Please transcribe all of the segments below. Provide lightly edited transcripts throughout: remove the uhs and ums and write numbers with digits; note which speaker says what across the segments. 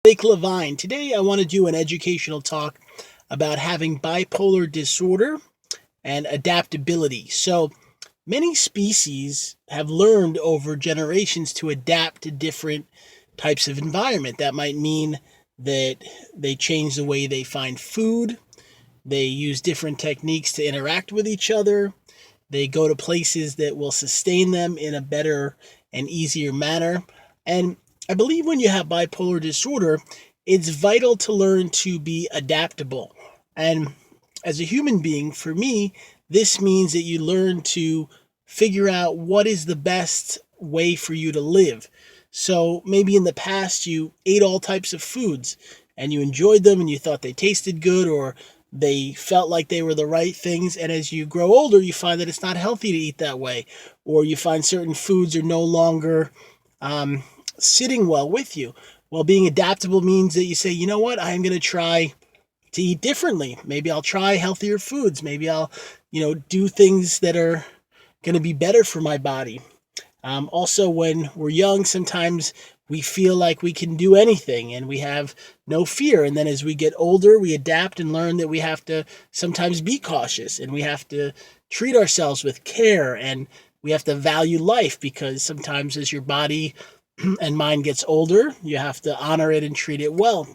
Speaker 1: Blake LeVine. Today I want to do an educational talk about having bipolar disorder and adaptability. So many species have learned over generations to adapt to different types of environment. That might mean that they change the way they find food, they use different techniques to interact with each other, they go to places that will sustain them in a better and easier manner. And I believe when you have bipolar disorder, it's vital to learn to be adaptable. And as a human being, for me, this means that you learn to figure out what is the best way for you to live. So maybe in the past you ate all types of foods and you enjoyed them and you thought they tasted good or they felt like they were the right things. And as you grow older, you find that it's not healthy to eat that way, or you find certain foods are no longer sitting well with you. Well, being adaptable means that you say, you know what, I'm going to try to eat differently. Maybe I'll try healthier foods. Maybe I'll, do things that are going to be better for my body. Also, when we're young, sometimes we feel like we can do anything and we have no fear. And then as we get older, we adapt and learn that we have to sometimes be cautious and we have to treat ourselves with care and we have to value life, because sometimes as your body and mind gets older, you have to honor it and treat it well.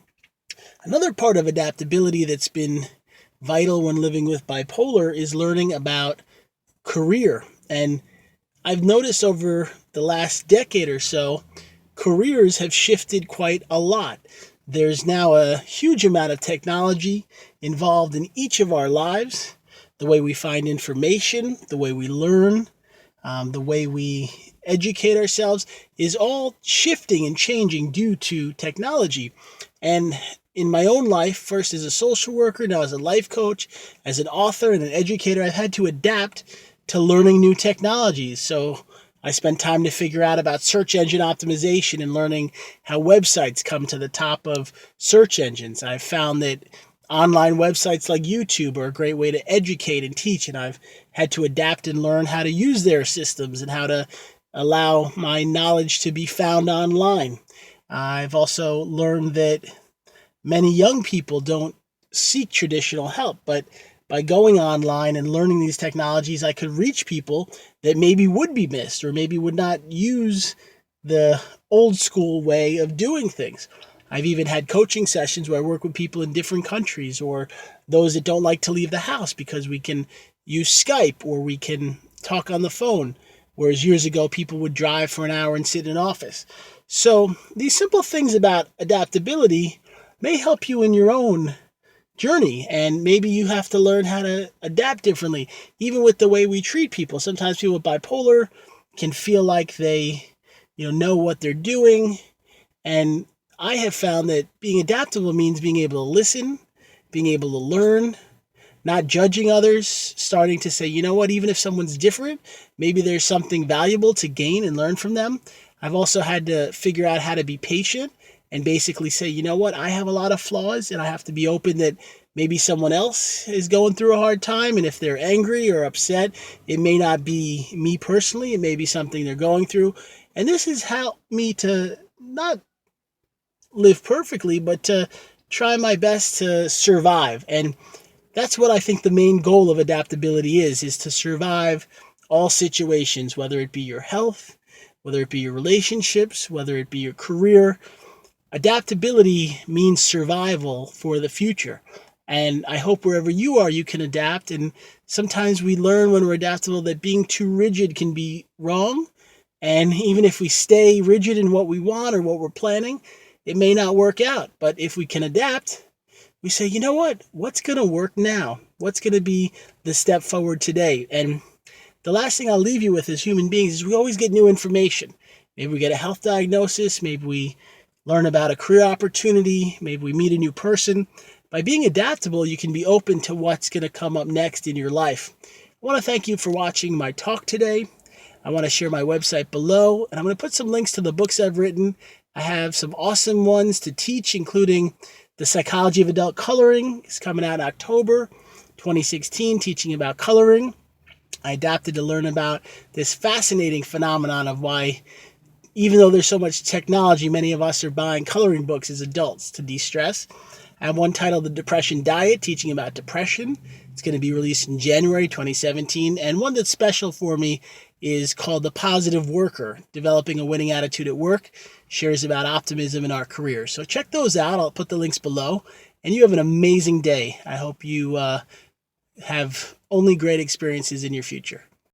Speaker 1: Another part of adaptability that's been vital when living with bipolar is learning about career. And I've noticed over the last decade or so, careers have shifted quite a lot. There's now a huge amount of technology involved in each of our lives. The way we find information, the way we learn, the way we educate ourselves is all shifting and changing due to technology. And in my own life, first as a social worker, now as a life coach, as an author and an educator, I've had to adapt to learning new technologies. So I spent time to figure out about search engine optimization and learning how websites come to the top of search engines. I've found that online websites like YouTube are a great way to educate and teach, and I've had to adapt and learn how to use their systems and how to allow my knowledge to be found online. I've also learned that many young people don't seek traditional help, but by going online and learning these technologies, I could reach people that maybe would be missed or maybe would not use the old school way of doing things. I've even had coaching sessions where I work with people in different countries or those that don't like to leave the house, because we can use Skype or we can talk on the phone, whereas years ago people would drive for an hour and sit in an office. So these simple things about adaptability may help you in your own journey, and maybe you have to learn how to adapt differently, even with the way we treat people. Sometimes people with bipolar can feel like they know what they're doing, and I have found that being adaptable means being able to listen, being able to learn, not judging others, starting to say, you know what, even if someone's different, maybe there's something valuable to gain and learn from them. I've also had to figure out how to be patient and basically say, you know what, I have a lot of flaws and I have to be open that maybe someone else is going through a hard time. And if they're angry or upset, it may not be me personally. It may be something they're going through. And this has helped me to not live perfectly, but to try my best to survive. And that's what I think the main goal of adaptability is to survive all situations, whether it be your health, whether it be your relationships, whether it be your career. Adaptability means survival for the future. And I hope wherever you are, you can adapt. And sometimes we learn when we're adaptable that being too rigid can be wrong. And even if we stay rigid in what we want or what we're planning, it may not work out. But if we can adapt, we say, you know what? What's going to work now? What's going to be the step forward today? And the last thing I'll leave you with as human beings is we always get new information. Maybe we get a health diagnosis. Maybe we learn about a career opportunity. Maybe we meet a new person. By being adaptable, you can be open to what's going to come up next in your life. I want to thank you for watching my talk today. I want to share my website below, and I'm going to put some links to the books I've written. I have some awesome ones to teach, including The Psychology of Adult Coloring. It's coming out in October 2016, teaching about coloring. I adapted to learn about this fascinating phenomenon of why even though there's so much technology, many of us are buying coloring books as adults to de-stress. I have one titled The Depression Diet, teaching about depression. It's going to be released in January 2017. And one that's special for me is called The Positive Worker, Developing a Winning Attitude at Work, shares about optimism in our careers. So check those out. I'll put the links below. And you have an amazing day. I hope you have only great experiences in your future.